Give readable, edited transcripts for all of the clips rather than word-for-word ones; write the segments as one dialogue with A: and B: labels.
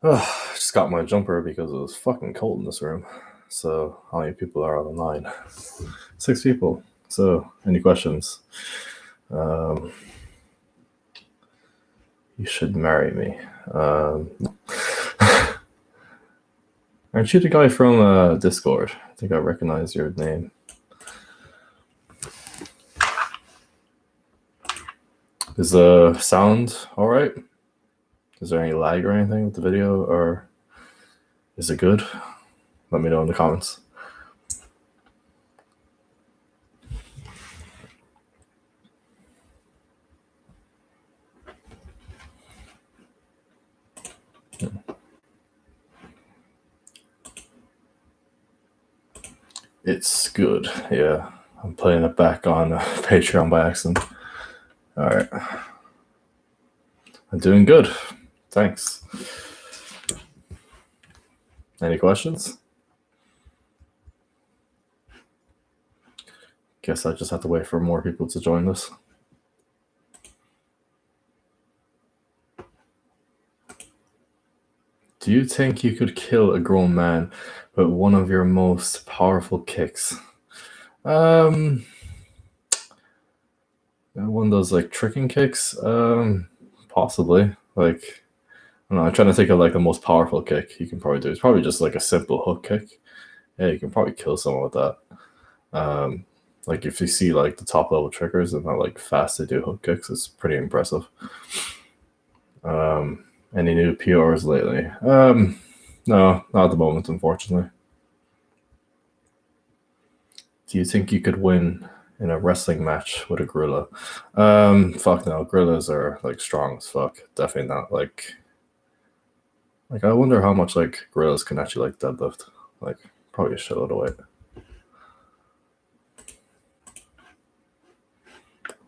A: Just got my jumper because it was fucking cold in this room. So, how many people are on the line? 6 people. So, any questions? You should marry me. Aren't you the guy from Discord? I think I recognize your name. Is the sound all right? Is there any lag or anything with the video, or is it good? Let me know in the comments. It's good, yeah. I'm playing it back on Patreon by accident. All right. I'm doing good. Thanks. Any questions? Guess I just have to wait for more people to join this. Do you think you could kill a grown man with one of your most powerful kicks? One of those like tricking kicks? Possibly. Like, I don't know, I'm trying to think of like the most powerful kick you can probably do. It's probably just like a simple hook kick. Yeah, you can probably kill someone with that. Like if you see like the top level triggers and how like fast they do hook kicks, it's pretty impressive. Any new PRs lately? No, not at the moment, unfortunately. Do you think you could win in a wrestling match with a gorilla? Fuck no, gorillas are like strong as fuck. Definitely not like I wonder how much like gorillas can actually like deadlift. Like probably a shitload of weight.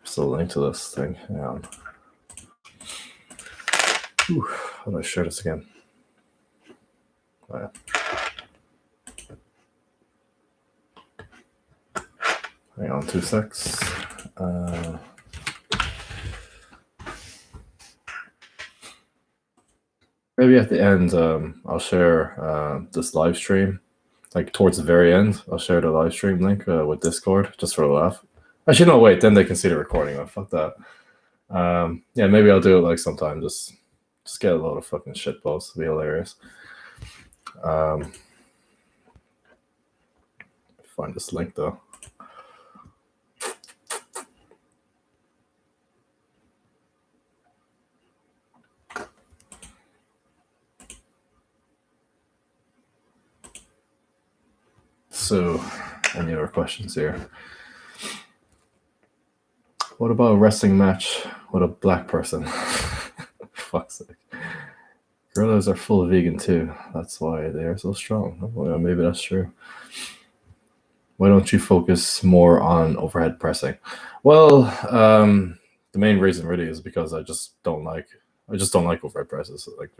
A: Still link to this thing. Yeah. How do I share this again? Oh, yeah. Hang on 2 secs. Maybe at the end, I'll share this live stream. Like towards the very end, I'll share the live stream link with Discord just for a laugh. Actually, no, wait. Then they can see the recording. Oh, fuck that. Yeah, maybe I'll do it like sometime. Just get a load of fucking shit posts. It'll be hilarious. Find this link though. So, any other questions here? What about a wrestling match with a black person? Fuck's sake. Gorillas are full vegan too. That's why they are so strong. Well, maybe that's true. Why don't you focus more on overhead pressing? Well, the main reason really is because I just don't like overhead presses. Like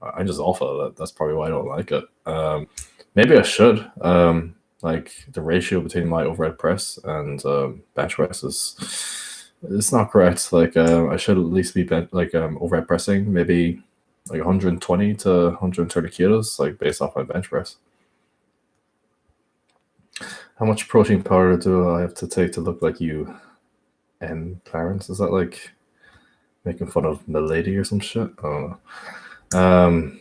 A: I'm just awful at that. That's probably why I don't like it. Maybe I should. Like the ratio between my overhead press and bench press it's not correct. Like I should at least be overhead pressing maybe like 120 to 130 kilos, like based off my bench press. How much protein powder do I have to take to look like you? And Clarence, is that like making fun of Milady or some shit? I don't know.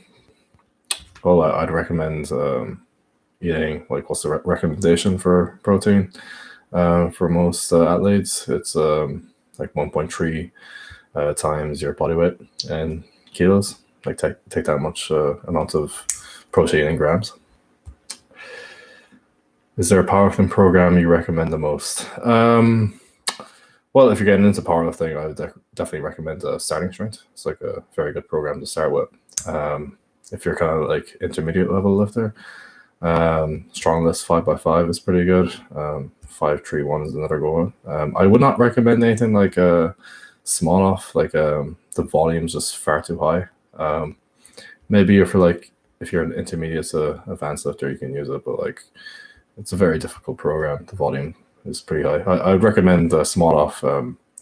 A: Well, I'd recommend eating, like, what's the recommendation for protein for most athletes? It's like 1.3 times your body weight in kilos. Like take that much amount of protein in grams. Is there a powerlifting program you recommend the most? Well, if you're getting into powerlifting, I would definitely recommend Starting Strength. It's like a very good program to start with. If you're kind of like intermediate level lifter, Strong List 5x5 is pretty good. 531 is another good one. I would not recommend anything like small off. Like the volume's just far too high. Maybe if you're an intermediate to advanced lifter, you can use it, but like it's a very difficult program. The volume is pretty high. I would recommend small off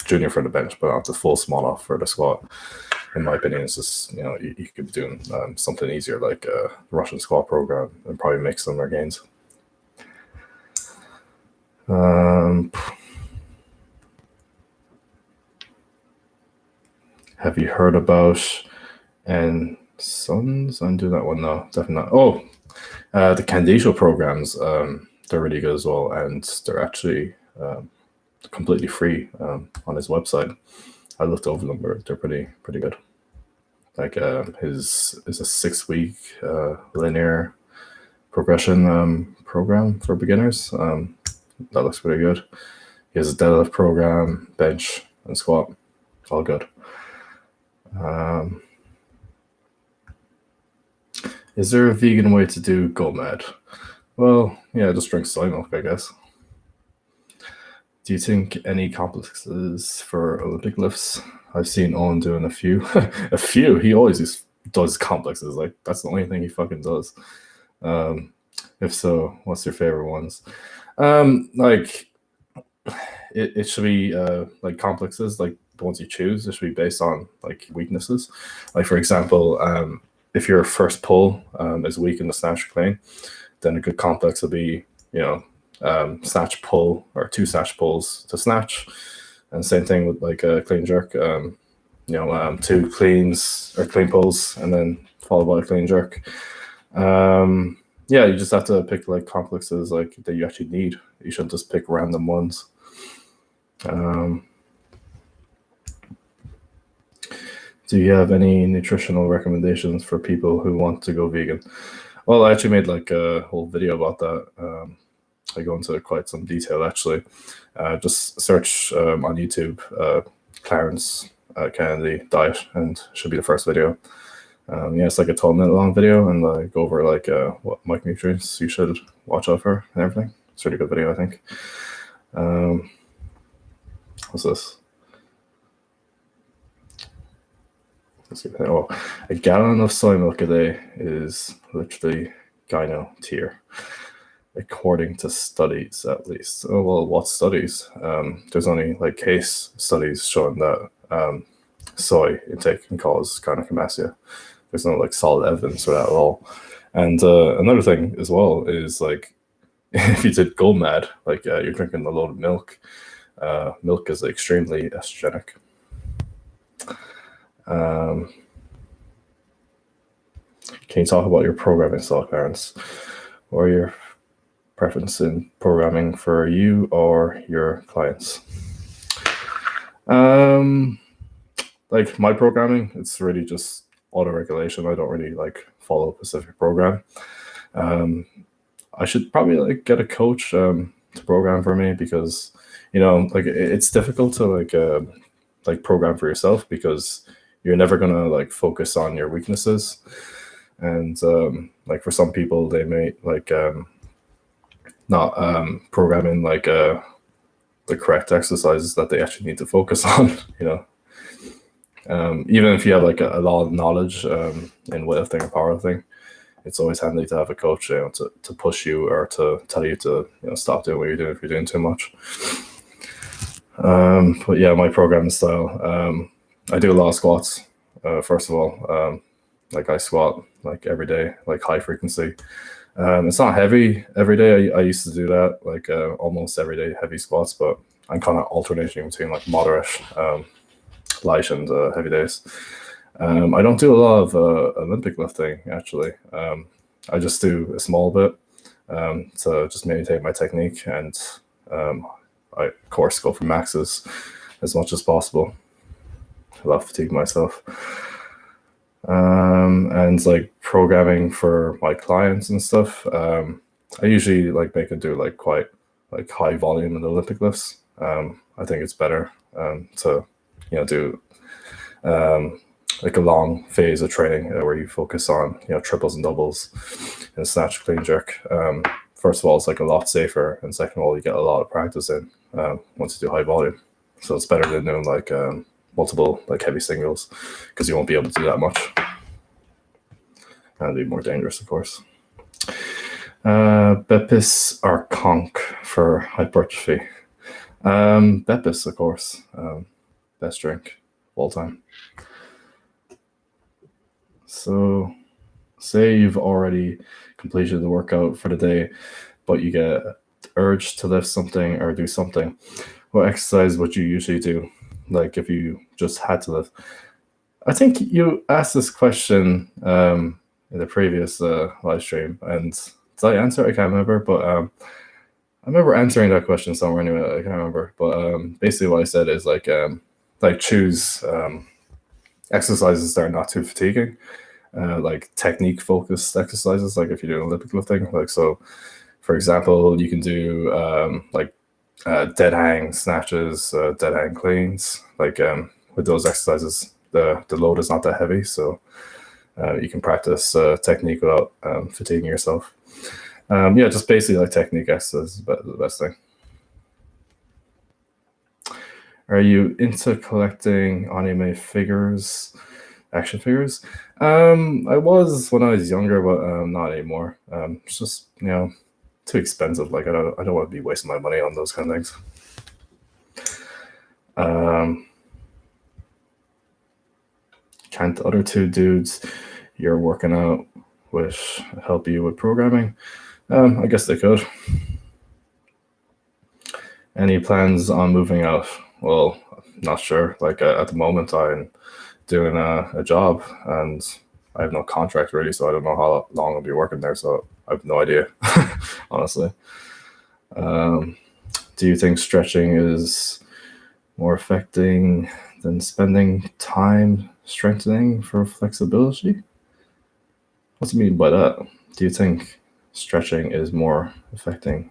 A: junior for the bench, but not the full small off for the squat. in my opinion, it's just, you could be doing something easier like a Russian squat program and probably make some more gains. Have you heard about and Sons? I'm doing that one now. Definitely not. Oh, the Candisho programs. They're really good as well, and they're actually completely free on his website. I looked over them; they're pretty good. Like his is a 6-week linear progression program for beginners. That looks pretty good. He has a deadlift program, bench, and squat. All good. Is there a vegan way to do GoMad? Well, yeah, just drink soy milk, I guess. Do you think any complexes for Olympic lifts? I've seen Owen doing a few. A few. He always does complexes. Like, that's the only thing he fucking does. If so, what's your favorite ones? Like, it should be like complexes, like the ones you choose. It should be based on like weaknesses. Like, for example, if your first pull is weak in the snatch clean, then a good complex will be, snatch pull or 2 snatch pulls to snatch. And same thing with like a clean jerk, 2 cleans or clean pulls and then followed by a clean jerk. Yeah, you just have to pick like complexes like that you actually need. You shouldn't just pick random ones. Do you have any nutritional recommendations for people who want to go vegan? Well, I actually made like a whole video about that. I go into quite some detail actually. Just search on YouTube Clarence Kennedy diet, and should be the first video. It's like a 12-minute long video, and I go over like what micronutrients you should watch out for and everything. It's a really good video, I think. What's this? Let's see. Oh, a gallon of soy milk a day is literally gyno tier, according to studies at least. Oh, well, what studies? There's only like case studies showing that soy intake can cause gynecomastia. There's no like solid evidence for that at all. And another thing as well is like, if you did go mad, like you're drinking a load of milk. Milk is extremely estrogenic. Can you talk about your programming style, Clarence, or your preference in programming for you or your clients? Like my programming, it's really just auto-regulation. I don't really like follow a specific program. I should probably like get a coach to program for me, because like it's difficult to like program for yourself, because you're never gonna like focus on your weaknesses. And like for some people, they may like not program in like the correct exercises that they actually need to focus on. Even if you have like a lot of knowledge in weightlifting or powerlifting, it's always handy to have a coach, to push you or to tell you to stop doing what you're doing if you're doing too much. But yeah, my programming style, I do a lot of squats. First of all, like I squat like every day, like high frequency. It's not heavy every day. I used to do that like almost every day, heavy squats, but I'm kind of alternating between like moderate, light, and heavy days. I don't do a lot of Olympic lifting actually. I just do a small bit to just maintain my technique, and I of course go for maxes as much as possible. I love fatigue myself. And like programming for my clients and stuff, I usually like make them do like quite like high volume in the Olympic lifts. I think it's better to do like a long phase of training where you focus on triples and doubles and snatch, clean, jerk. First of all, it's like a lot safer, and second of all, you get a lot of practice in once you do high volume. So it's better than doing like multiple like heavy singles, because you won't be able to do that much, and it'd be more dangerous, of course. Bepis or conch for hypertrophy? Bepis, of course. Best drink of all time. So say you've already completed the workout for the day, but you get urged to lift something or do something. What exercise would you usually do? Like if you just had to lift. I think you asked this question in the previous live stream, and did I answer it? I can't remember, but I remember answering that question somewhere anyway. I can't remember, but basically what I said is like choose exercises that are not too fatiguing, like technique focused exercises. Like if you're doing Olympic lifting, like so, for example, you can do dead hang snatches, dead hang cleans. Like with those exercises, the load is not that heavy, so you can practice technique without fatiguing yourself. Yeah, just basically like technique exercise is the best thing. Are you into collecting anime figures, action figures? I was when I was younger, but not anymore. It's just too expensive. Like I don't want to be wasting my money on those kind of things. Can't the other two dudes you're working out with help you with programming? I guess they could. Any plans on moving out? Well, not sure. Like at the moment, I'm doing a job and I have no contract really, so I don't know how long I'll be working there. So I have no idea, honestly. Do you think stretching is more affecting than spending time strengthening for flexibility? What do you mean by that? Do you think stretching is more affecting?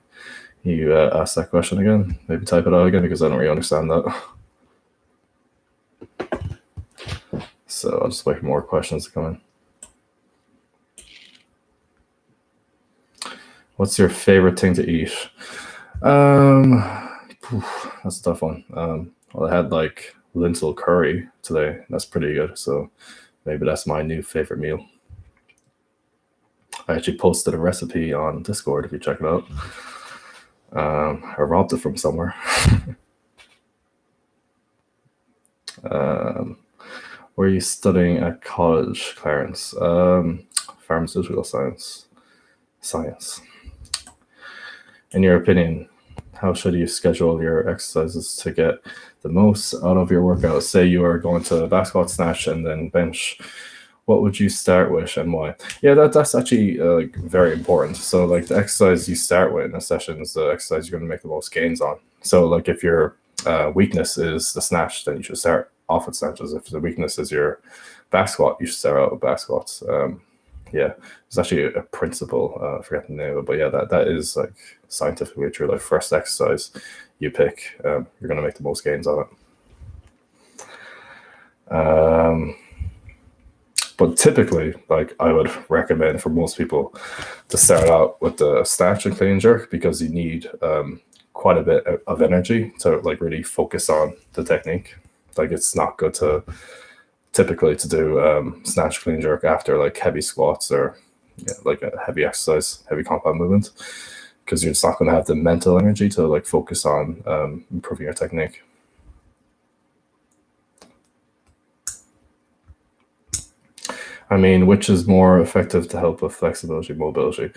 A: You ask that question again. Maybe type it out again because I don't really understand that. So I'll just wait for more questions to come in. What's your favorite thing to eat? That's a tough one. Well, I had like lentil curry today. That's pretty good. So maybe that's my new favorite meal. I actually posted a recipe on Discord if you check it out. I robbed it from somewhere. Were you studying at college, Clarence? Pharmaceutical science. In your opinion, how should you schedule your exercises to get the most out of your workout? Say you are going to back squat, snatch, and then bench. What would you start with and why? Yeah, that's actually very important. So like the exercise you start with in a session is the exercise you're going to make the most gains on. So like if your weakness is the snatch, then you should start off with snatches. If the weakness is your back squat, you should start out with back squats. Yeah, it's actually a principle. I forget the name of it, but yeah, that is like scientifically true. Like first exercise you pick, you're going to make the most gains on it. But typically, like I would recommend for most people to start out with the snatch and clean and jerk because you need quite a bit of energy to like really focus on the technique. Like it's not good to typically to do snatch, clean, jerk after like heavy squats or like a heavy exercise, heavy compound movement, because you're just not going to have the mental energy to like focus on improving your technique. I mean, which is more effective to help with flexibility, mobility?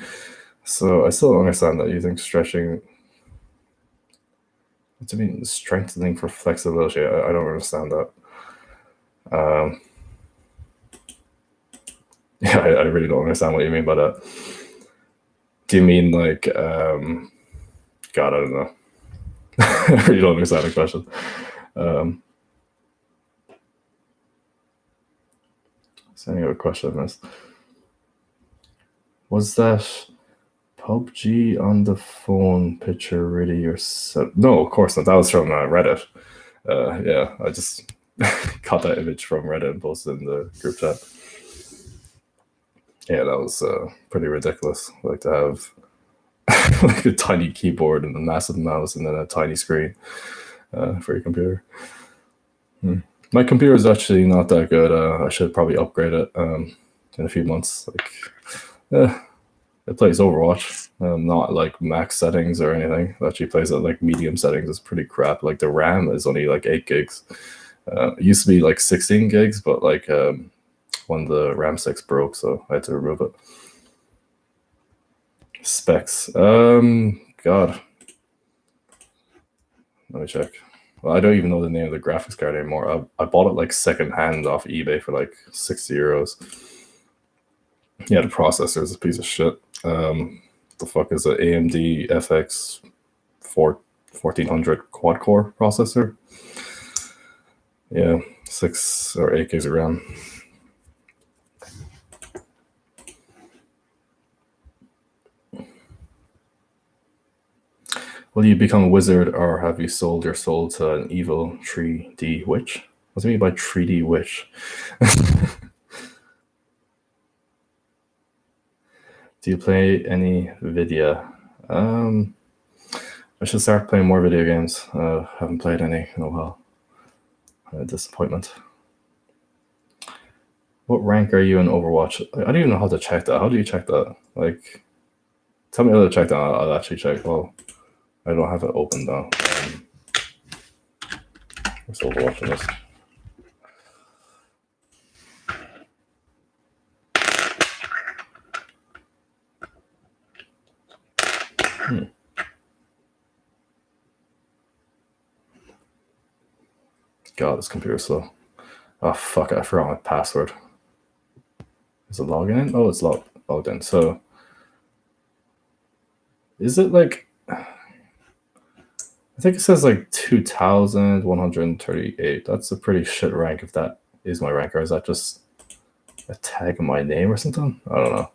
A: So I still don't understand that. You think stretching? What do you mean strengthening for flexibility? I don't understand that. Yeah, I really don't understand what you mean by that. Do you mean like, God, I don't know. I really don't understand the question. Is there any other question I missed? Was that PUBG on the phone picture really yourself? No, of course not. That was from Reddit. Yeah, I just got that image from Reddit and posted in the group chat. Yeah, that was pretty ridiculous. Like to have like a tiny keyboard and a massive mouse and then a tiny screen for your computer. My computer is actually not that good. I should probably upgrade it in a few months. Like, it plays Overwatch, not like max settings or anything. It actually plays at like medium settings. It's pretty crap. Like the RAM is only like 8 gigs. It used to be like 16 gigs, but like when the RAM 6 broke, so I had to remove it. Specs. God. Let me check. Well, I don't even know the name of the graphics card anymore. I bought it like secondhand off eBay for like 60 euros. Yeah, the processor is a piece of shit. The fuck is it? AMD FX 1400 quad core processor. Yeah, 6 or 8 gigs of RAM. Will you become a wizard, or have you sold your soul to an evil 3D witch? What do you mean by 3D witch? Do you play any video? I should start playing more video games. Haven't played any in a while. Disappointment. What rank are you in Overwatch? I don't even know how to check that. How do you check that? Like, tell me how to check that. I'll actually check. Well, I don't have it open though. What's Overwatch in this? God, this computer's slow. Oh fuck! I forgot my password. Is it logging in? Oh, it's logged in. So, is it like? I think it says like 2,138. That's a pretty shit rank if that is my rank, or is that just a tag in my name or something? I don't know.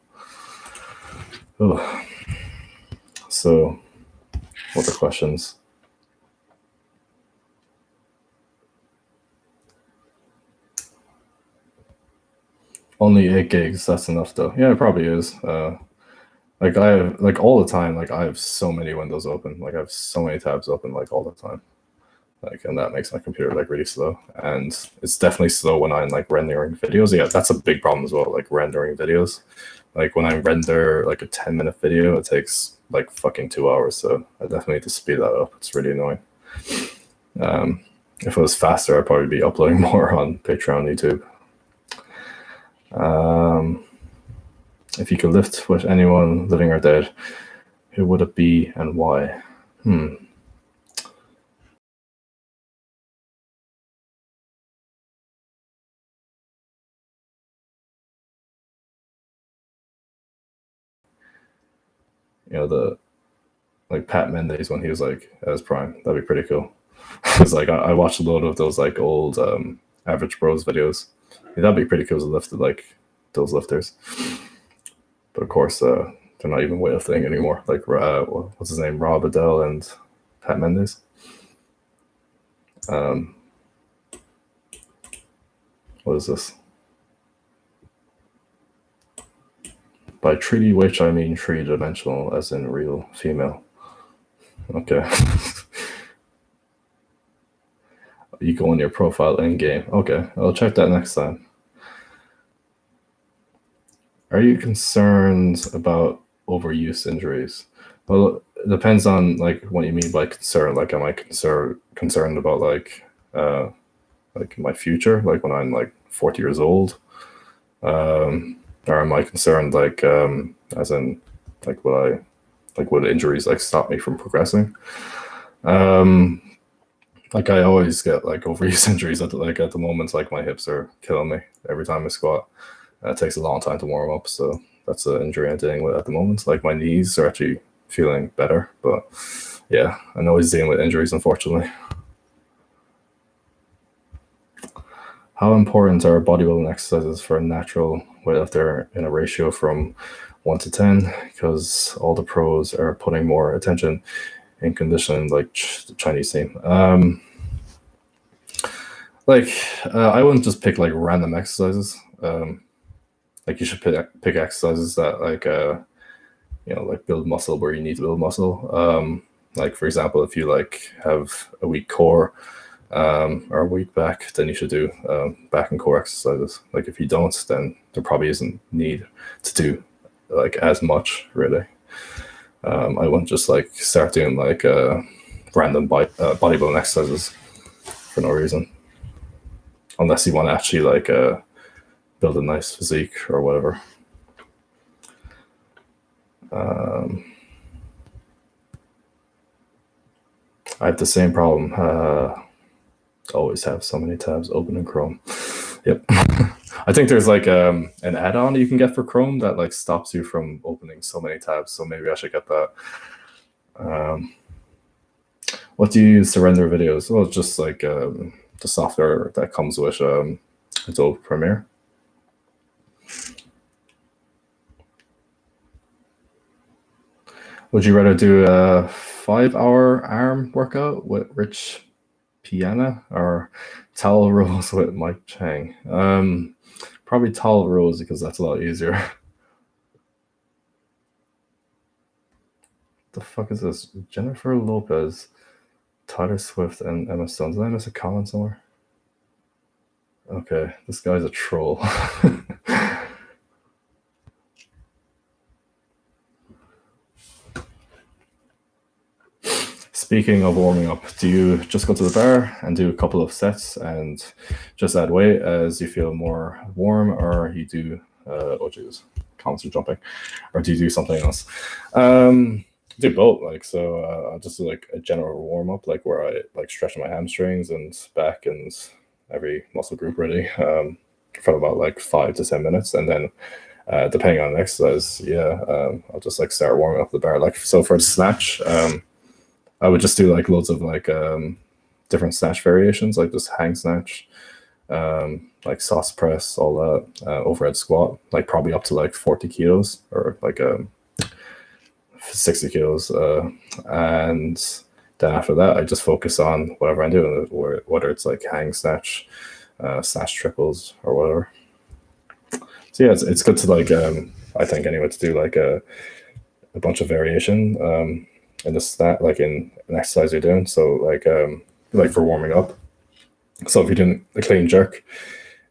A: Oh. So, what are questions? Only 8 gigs. That's enough, though. Yeah, it probably is. Like I have, like all the time. Like I have so many windows open. Like I have so many tabs open. Like all the time. Like, and that makes my computer like really slow. And it's definitely slow when I'm like rendering videos. Yeah, that's a big problem as well. Like rendering videos. Like when I render like a 10-minute video, it takes like fucking 2 hours. So I definitely need to speed that up. It's really annoying. If it was faster, I'd probably be uploading more on Patreon, YouTube. If you could lift with anyone, living or dead, who would it be and why? You know, the like Pat Mendes when he was like at his prime. That'd be pretty cool. Because like I watched a load of those like old Average Bros videos. Yeah, that'd be pretty cool to lift like those lifters. But of course, they're not even weightlifting anymore. Like what's his name, Rob Adele and Pat Mendes. What is this? By 3D witch, I mean 3-dimensional, as in real female. Okay. You go on your profile in game. Okay, I'll check that next time. Are you concerned about overuse injuries? Well, it depends on like what you mean by concern. Like, am I concerned about like my future, like when I'm like 40 years old, or am I concerned like as in like would injuries like stop me from progressing? Like I always get like overuse injuries at the moment. Like my hips are killing me every time I squat. It takes a long time to warm up, so that's an injury I'm dealing with at the moment. Like my knees are actually feeling better, but yeah, I'm always dealing with injuries, unfortunately. How important are bodybuilding exercises for a natural weightlifter in a ratio from 1 to 10? Because all the pros are putting more attention in conditioning, like the Chinese team. I wouldn't just pick like random exercises. Like you should pick exercises that like like build muscle where you need to build muscle. Like for example, if you like have a weak core or a weak back, then you should do back and core exercises. Like if you don't, then there probably isn't need to do like as much really. I wouldn't just like start doing like random bodybuilding exercises for no reason, unless you want to actually like build a nice physique or whatever. I have the same problem. Always have so many tabs open in Chrome. Yep. I think there's like an add-on you can get for Chrome that like stops you from opening so many tabs. So maybe I should get that. What do you use to render videos? Well, it's just like the software that comes with Adobe Premiere. Would you rather do a 5-hour arm workout with Rich Piana or towel rolls with Mike Chang? Probably towel rolls because that's a lot easier. The fuck is this? Jennifer Lopez, Tyler Swift, and Emma Stone. Did I miss a comment somewhere? Okay, this guy's a troll. Speaking of warming up, do you just go to the bar and do a couple of sets and just add weight as you feel more warm, or you do, oh jeez, comments are jumping, or do you do something else? Do both, like, so I'll just do like a general warm up, like where I like stretch my hamstrings and back and every muscle group really for about like 5 to 10 minutes, and then depending on the exercise, I'll just like start warming up the bar. Like so for the snatch, I would just do like loads of like different snatch variations, like just hang snatch, like sauce press, all that, overhead squat, like probably up to like 40 kilos or like 60 kilos. And then after that, I just focus on whatever I'm doing, whether it's like hang snatch, snatch triples or whatever. So yeah, it's good to like, I think anyway, to do like a bunch of variation in the stat, like in an exercise you're doing. So like for warming up. So if you're doing a clean jerk,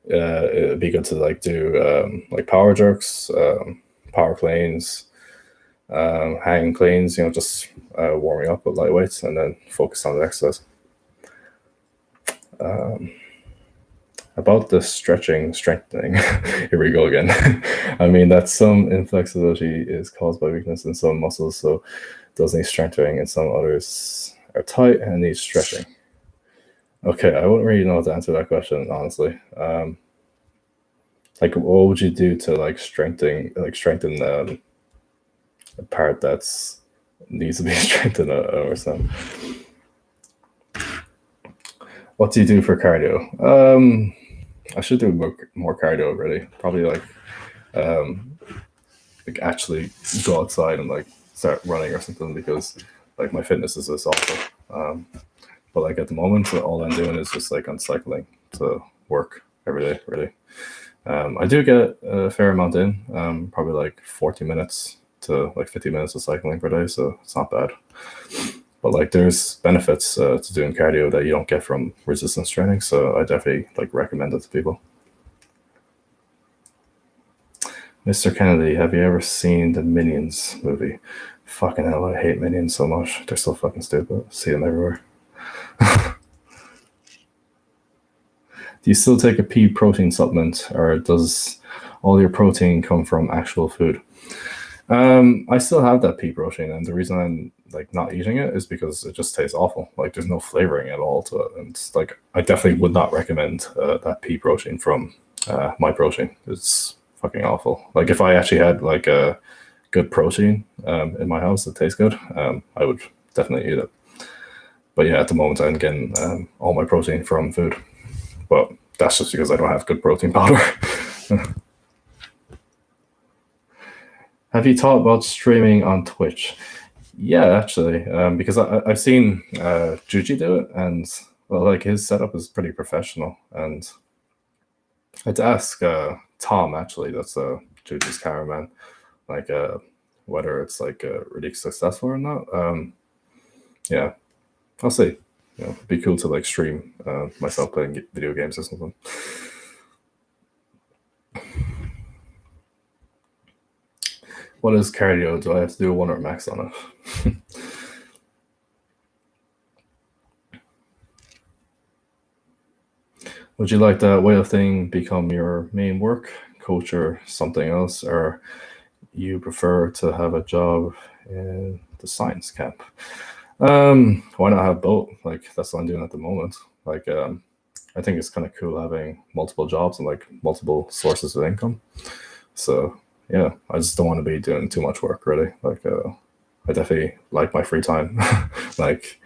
A: it'd be good to like do like power jerks, power cleans, hang cleans, just warming up with light weights and then focus on the exercise. About the strengthening, here we go again. I mean, that some inflexibility is caused by weakness in some muscles, so those need strengthening, and some others are tight and need stretching. Okay, I wouldn't really know how to answer that question, honestly. Like, what would you do to like strengthen a part that's needs to be strengthened or something? What do you do for cardio? I should do more cardio, really. Probably like actually go outside and like start running or something, because like my fitness is this awful. But like at the moment, all I'm doing is just like on cycling to work every day, really. I do get a fair amount in, probably like 40 minutes to like 50 minutes of cycling per day, so it's not bad. But like there's benefits to doing cardio that you don't get from resistance training, so I definitely like recommend it to people. Mr. Kennedy, have you ever seen the Minions movie? Fucking hell, I hate Minions so much. They're so fucking stupid. See them everywhere. Do you still take a pea protein supplement, or does all your protein come from actual food? I still have that pea protein, and the reason I'm like not eating it is because it just tastes awful. Like there's no flavoring at all to it, and it's like I definitely would not recommend that pea protein from My Protein. It's fucking awful. Like if I actually had like a good protein in my house that tastes good, I would definitely eat it. But yeah, at the moment I'm getting all my protein from food. But that's just because I don't have good protein powder. Have you thought about streaming on Twitch? Yeah, actually, because I've seen Juji do it, and well, like his setup is pretty professional. And I'd ask Tom, actually, that's Juji's cameraman, like whether it's like really successful or not. Yeah, I'll see. It'd be cool to like stream myself playing video games or something. What is cardio? Do I have to do a 1 or max on it? Would you like that whale thing become your main work, coach, or something else, or you prefer to have a job in the science camp? Why not have both? Like that's what I'm doing at the moment. Like I think it's kind of cool having multiple jobs and like multiple sources of income. So yeah, I just don't want to be doing too much work really. Like I definitely like my free time. Like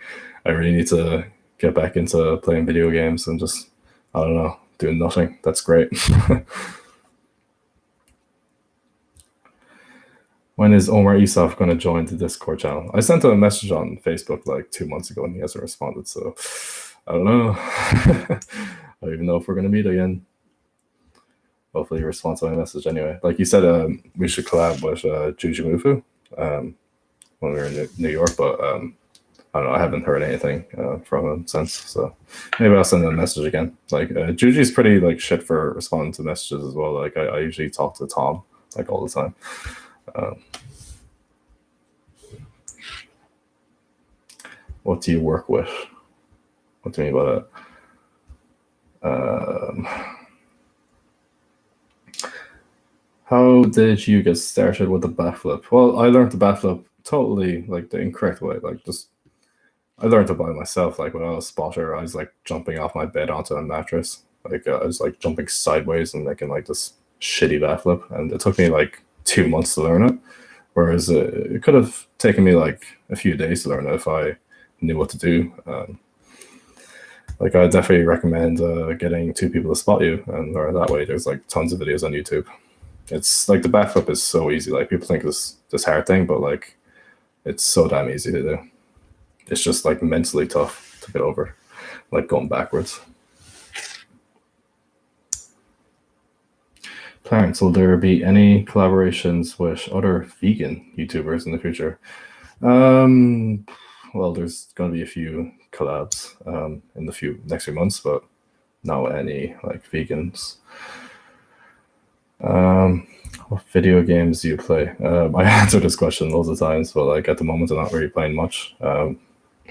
A: I really need to get back into playing video games and just I don't know, doing nothing. That's great. When is Omar Isaf going to join the Discord channel? I sent him a message on Facebook like 2 months ago and he hasn't responded. So I don't know. I don't even know if we're going to meet again. Hopefully he responds to my message anyway. Like you said, we should collab with Juju when we were in New York, but I don't know. I haven't heard anything from him since, so maybe I'll send him a message again. Like Juju's pretty like shit for responding to messages as well. Like I usually talk to Tom like all the time. What do you work with? What do you mean by that? How did you get started with the backflip? Well, I learned the backflip totally like the incorrect way. Like just I learned it by myself. Like when I was a spotter, I was like jumping off my bed onto a mattress. Like I was like jumping sideways and making like this shitty backflip, and it took me like 2 months to learn it. Whereas it could have taken me like a few days to learn it if I knew what to do. Like I definitely recommend getting two people to spot you and learn that way. There's like tons of videos on YouTube. It's like the backflip is so easy. Like people think this hard thing, but like it's so damn easy to do. It's just like mentally tough to get over, like going backwards. Clarence, will there be any collaborations with other vegan YouTubers in the future? Well, there's going to be a few collabs in the next few months, but not any like vegans. What video games do you play? I answered this question loads of times, but like at the moment, I'm not really playing much.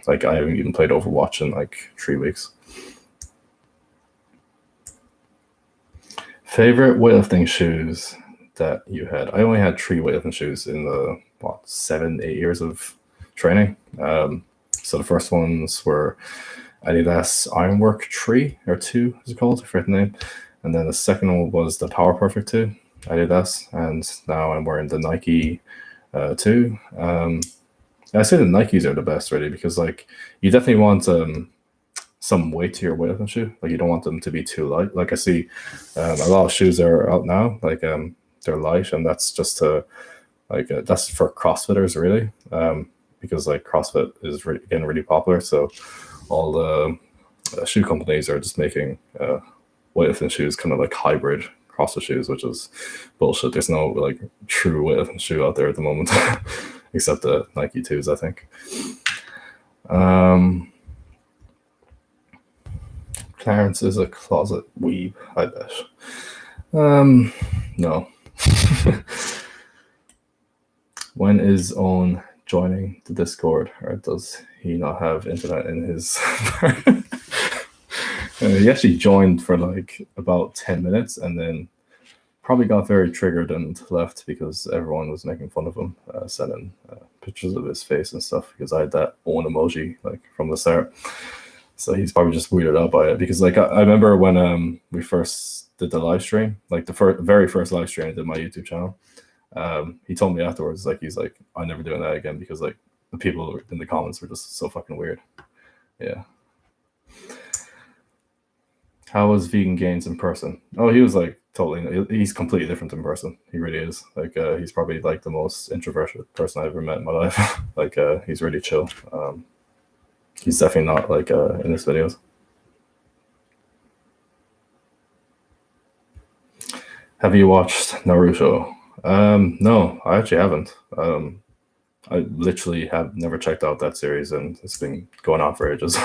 A: Like I haven't even played Overwatch in like 3 weeks. Favorite weightlifting shoes that you had? I only had 3 weightlifting shoes in the 7-8 years of training. So the first ones were Adidas Ironwork 3 or 2 is it called? I forget the name. And then the second one was the Power Perfect 2 Adidas, and now I'm wearing the Nike 2. I say the Nikes are the best really because like you definitely want some weight to your weightlifting shoe. Like you don't want them to be too light. Like I see a lot of shoes are out now, like they're light, and that's just to like that's for CrossFitters really, because like CrossFit is getting really popular. So all the shoe companies are just making weightlifting shoes kind of like hybrid CrossFit shoes, which is bullshit. There's no like true weightlifting shoe out there at the moment, except the Nike 2s, I think. Clarence is a closet weeb, I bet. No. When is Owen joining the Discord, or does he not have internet in his? He actually joined for like about 10 minutes and then probably got very triggered and left because everyone was making fun of him, sending pictures of his face and stuff because I had that Owen emoji like from the start. So he's probably just weirded out by it because like I remember when we first did the live stream, like the very first live stream I did my YouTube channel. He told me afterwards, like he's like, I'm never doing that again because like the people in the comments were just so fucking weird. Yeah. How was Vegan Gains in person? Oh, he was like totally. He's completely different in person. He really is. Like he's probably like the most introverted person I've ever met in my life. Like he's really chill. He's definitely not like in his videos. Have you watched Naruto? No, I actually haven't. I literally have never checked out that series, and it's been going on for ages.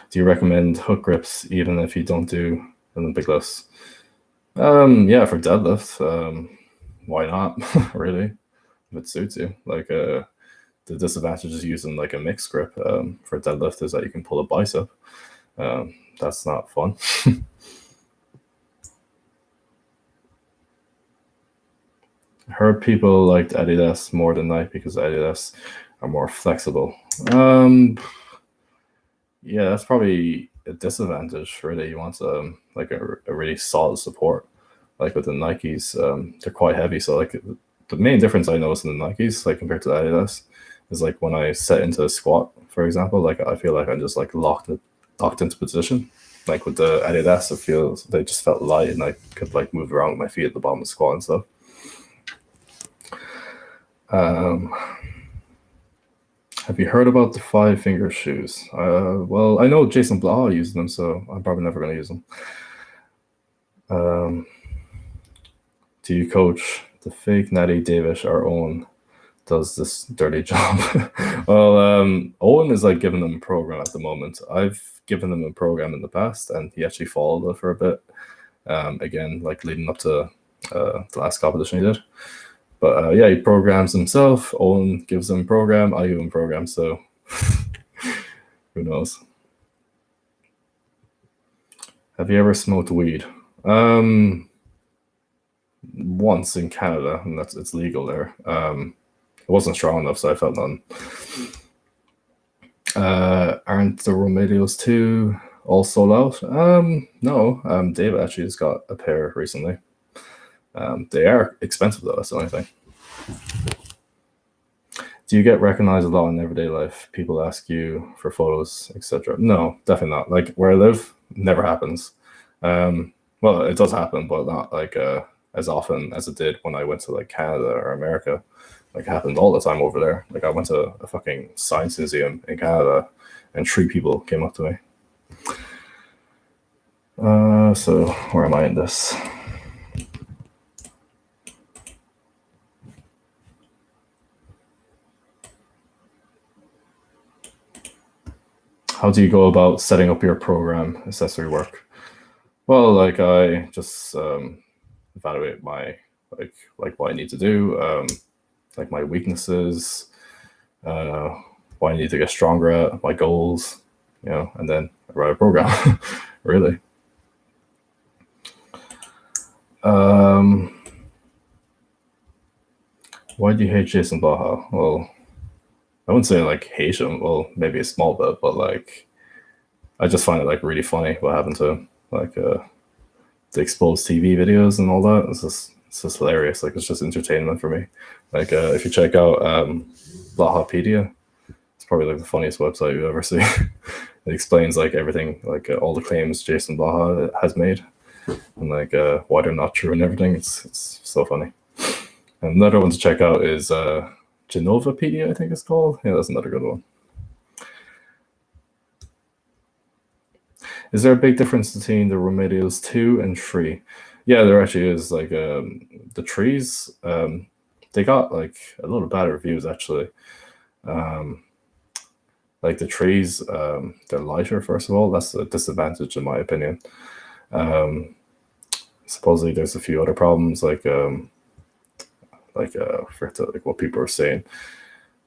A: Do you recommend hook grips even if you don't do Olympic lifts? Yeah, for deadlift. Why not? Really, if it suits you. Like the the disadvantage is using like a mixed grip for deadlift is that you can pull a bicep. That's not fun. I heard people liked Adidas more than Nike because Adidas are more flexible. Yeah, that's probably a disadvantage. Really, you want like a really solid support. Like with the Nikes, they're quite heavy. So like the main difference I noticed in the Nikes, like compared to the Adidas, is like when I set into a squat, for example, like I feel like I'm just like locked into position. Like with the Adidas, they just felt light and I could like move around with my feet at the bottom of the squat and stuff. Have you heard about the 5-finger shoes? Well, I know Jason Blah uses them, so I'm probably never going to use them. Do you coach the fake Natty Davis or Owen does this dirty job? Well, Owen is like giving them a program at the moment. I've given them a program in the past, and he actually followed it for a bit. Again, like leading up to the last competition he did. But yeah, he programs himself. Owen gives him a program. I give him a program. So who knows? Have you ever smoked weed? Once in Canada, and it's legal there. It wasn't strong enough, so I felt none. Aren't the Romedios 2 all sold out? No. David actually just got a pair recently. They are expensive though, that's the only thing. Do you get recognized a lot in everyday life? People ask you for photos, etc. No, definitely not. Like where I live, never happens. Well, it does happen, but not like as often as it did when I went to like Canada or America. Like it happened all the time over there. Like I went to a fucking science museum in Canada and 3 people came up to me. So where am I in this? How do you go about setting up your program accessory work? Well, like I just evaluate my like what I need to do, like my weaknesses, what I need to get stronger at, my goals, and then I write a program. Really. Why do you hate Jason Baja? Well, I wouldn't say like hate him. Well, maybe a small bit, but like I just find it like really funny what happened to him. Like the exposed TV videos and all that. It's just hilarious. Like it's just entertainment for me. Like if you check out Blahapedia, it's probably like the funniest website you've ever seen. It explains like everything, like all the claims Jason Blaha has made, and like why they're not true and everything. It's so funny. And another one to check out is Genovapedia, I think it's called. Yeah, that's another good one. Is there a big difference between the Remedios 2 and 3? Yeah, there actually is. Like the trees, they got like a little bad reviews actually. Like the trees, they're lighter. First of all, that's a disadvantage in my opinion. Supposedly, there's a few other problems like what people are saying.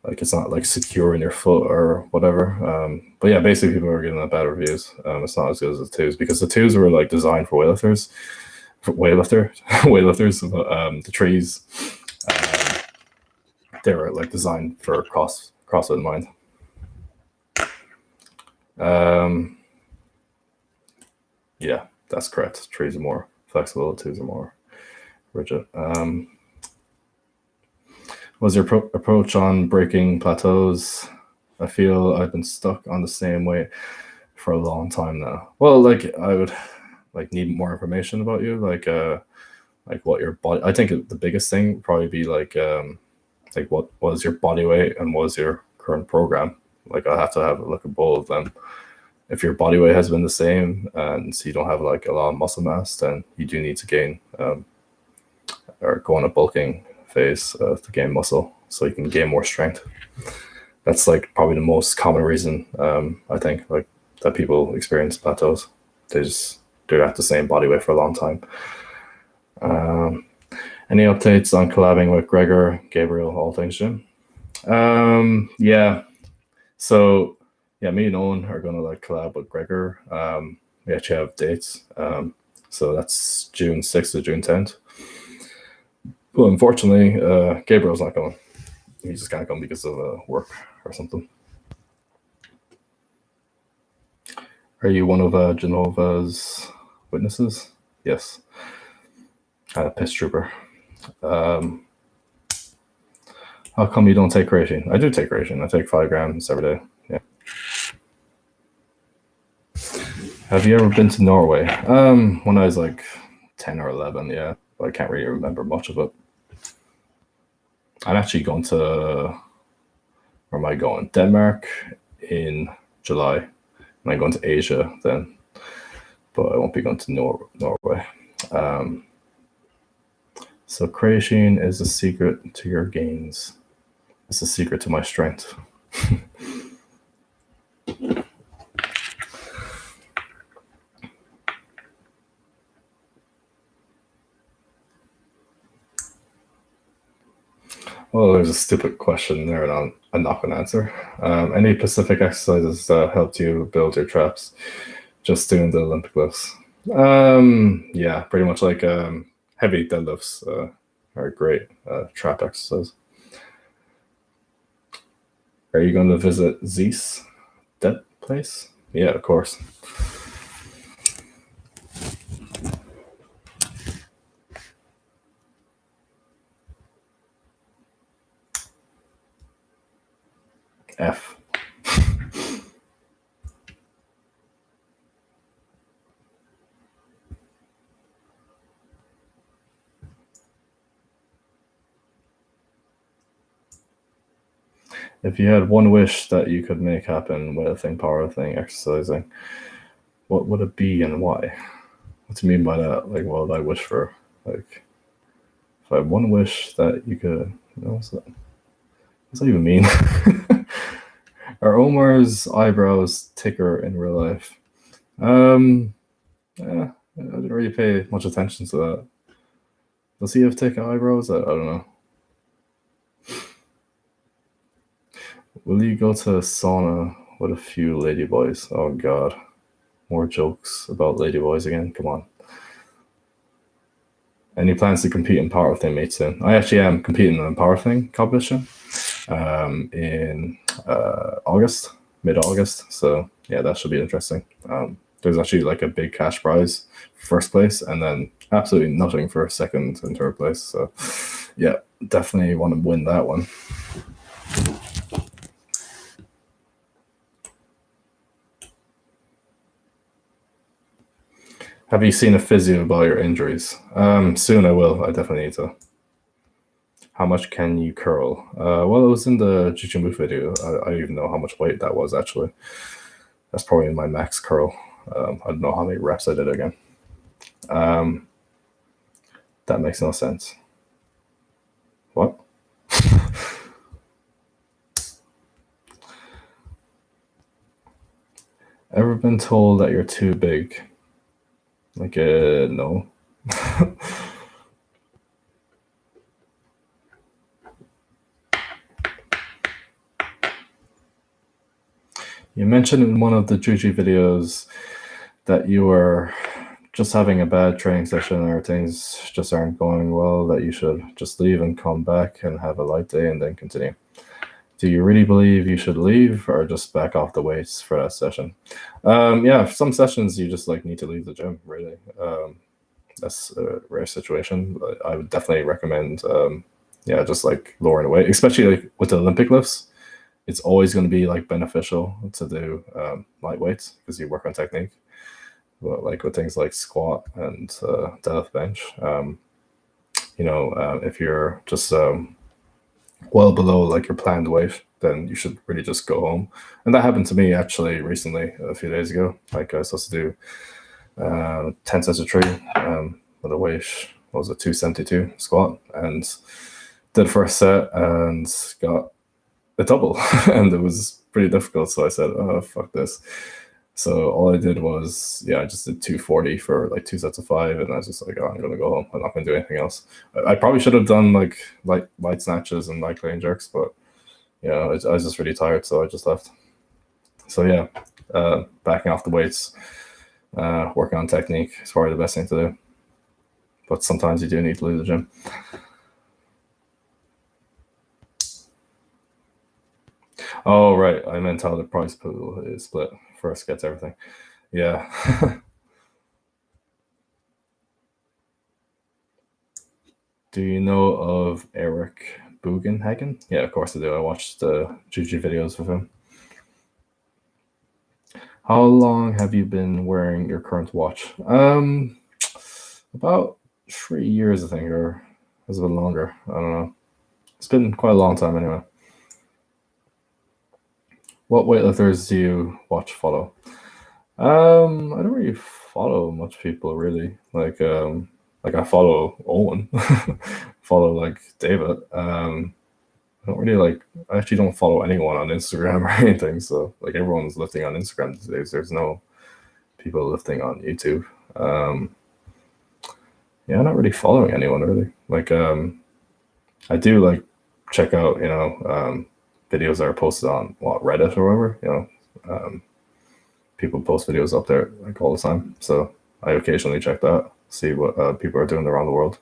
A: Like it's not like secure in your foot or whatever. But yeah, basically people are getting bad reviews. It's not as good as the 2s because the 2s were like designed for weightlifters. Weightlifters. But the trees, they were like designed for CrossFit in mind. Yeah, that's correct. Trees are more flexible. 2s are more rigid. Was your approach on breaking plateaus? I feel I've been stuck on the same way for a long time now. Well, like I would like need more information about you, like what your body. I think the biggest thing would probably be like what was your body weight and what was your current program. Like I have to have a look at both of them. If your body weight has been the same and so you don't have like a lot of muscle mass, then you do need to gain or go on a bulking phase to gain muscle so you can gain more strength. That's like probably the most common reason I think like that people experience plateaus. They're at the same body weight for a long time. Any updates on collabing with Gregor, Gabriel, all things gym? Yeah. So yeah, me and Owen are gonna like collab with Gregor. We actually have dates. So that's June 6th to June 10th. Well, unfortunately, Gabriel's not going. He just can't come because of work or something. Are you one of Genova's witnesses? Yes. Piss trooper. Um, how come you don't take creatine? I do take creatine. I take 5 grams every day. Yeah. Have you ever been to Norway? When I was like 10 or 11, yeah. But I can't really remember much of it. I'm actually going to, where am I going? Denmark in July. And I'm going to Asia then. But I won't be going to Norway. So creatine is the secret to your gains. It's the secret to my strength. Well, there's a stupid question there, and I'm not going to answer. Any Pacific exercises that helped you build your traps? Just doing the Olympic lifts. Yeah, pretty much like heavy deadlifts are great trap exercise. Are you going to visit Zeus, that place? Yeah, of course. F. If you had one wish that you could make happen, weightlifting, powerlifting, exercising, what would it be and why? What do you mean by that? Like, what would I wish for? Like, if I had one wish that you could, what's that? What's that even mean? Are Omar's eyebrows thicker in real life? Yeah, I didn't really pay much attention to that. Does he have thick eyebrows? I don't know. Will you go to a sauna with a few ladyboys? Oh god. More jokes about ladyboys again. Come on. Any plans to compete in powerlifting, mate? Soon. I actually am competing in a powerlifting competition in August, mid-August. So yeah, that should be interesting. There's actually like a big cash prize for first place, and then absolutely nothing for second and third place. So yeah, definitely want to win that one. Have you seen a physio about your injuries? Soon I will. I definitely need to. How much can you curl? Well, it was in the Jiu-Jitsu video. I don't even know how much weight that was actually. That's probably my max curl. I don't know how many reps I did again. That makes no sense. What? Ever been told that you're too big? Like, no. You mentioned in one of the Juji videos that you were just having a bad training session or things just aren't going well, that you should just leave and come back and have a light day and then continue. Do you really believe you should leave or just back off the weights for that session? Yeah, some sessions you just like need to leave the gym, really. That's a rare situation. But I would definitely recommend, yeah, just like lowering the weight, especially like with the Olympic lifts. It's always going to be like beneficial to do light weights because you work on technique. But like with things like squat and deadlift bench, if you're just well below like your planned weight, then you should really just go home. And that happened to me actually recently, a few days ago. Like I was supposed to do 10 sets of tree with a weight, what was it, 272 squat, and did the first set and got a double, and it was pretty difficult. So I said, "Oh fuck this." So all I did was, yeah, I just did 240 for like 2 sets of 5, and I was just like, "Oh, I'm gonna go home. I'm not gonna do anything else." I probably should have done like light snatches and light clean jerks, but you know, I was just really tired, so I just left. So yeah, backing off the weights, working on technique is probably the best thing to do. But sometimes you do need to leave the gym. Oh right, I meant how the price pool is split. First gets everything. Yeah. Do you know of Eric Bugenhagen? Yeah, of course I do. I watched the Juju videos of him. How long have you been wearing your current watch? About 3 years, I think, or has it been longer? I don't know. It's been quite a long time anyway. What weightlifters do you watch follow? I don't really follow much people really. Like I follow Owen, follow like David. I don't really like. I actually don't follow anyone on Instagram or anything. So like everyone's lifting on Instagram these days. There's no people lifting on YouTube. Yeah, I'm not really following anyone really. Like I do like check out videos that are posted on Reddit or whatever. People post videos up there like all the time. So I occasionally check that, see what people are doing around the world.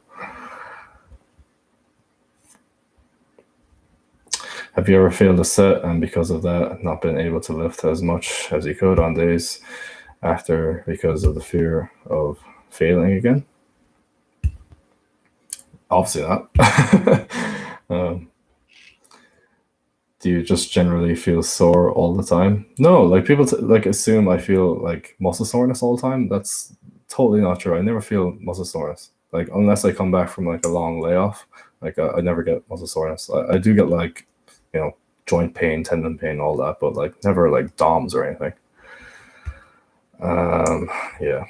A: Have you ever failed a set and because of that not been able to lift as much as you could on days after because of the fear of failing again? Obviously not. Do you just generally feel sore all the time? No, like people like assume I feel like muscle soreness all the time. That's totally not true. I never feel muscle soreness. Like unless I come back from like a long layoff, like I never get muscle soreness. I do get like, joint pain, tendon pain, all that, but like never like DOMS or anything. Yeah.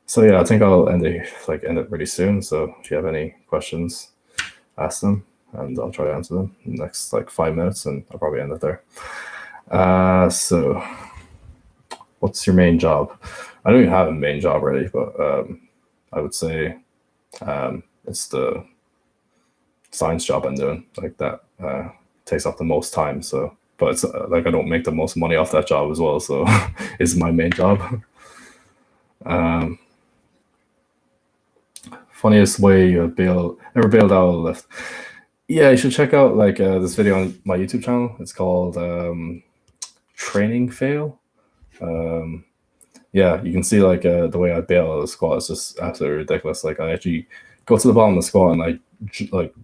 A: So yeah, I think I'll end it really soon. So if you have any questions, ask them, and I'll try to answer them in the next like 5 minutes, and I'll probably end it there. So what's your main job? I don't even have a main job really, but I would say it's the science job I'm doing. Like that takes up the most time. So, but it's like I don't make the most money off that job as well. So, it's my main job. Funniest way you ever bailed out of a lift? Yeah, you should check out like this video on my YouTube channel. It's called Training Fail. Yeah, you can see like the way I bail out of the squat is just absolutely ridiculous. Like I actually go to the bottom of the squat and like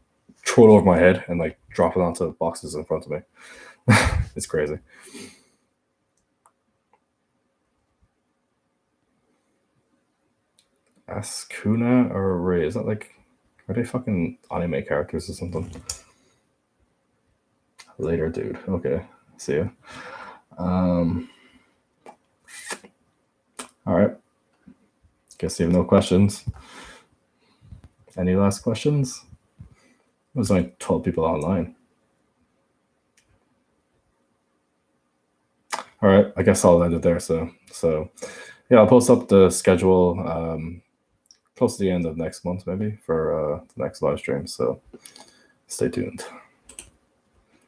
A: throw it over my head and like drop it onto the boxes in front of me. It's crazy. Asuna or Ray? Is that like, are they fucking anime characters or something? Later, dude. Okay, see ya. All right. Guess you have no questions. Any last questions? There's only 12 people online. All right, I guess I'll end it there. So yeah, I'll post up the schedule close to the end of next month, maybe for the next live stream. So stay tuned.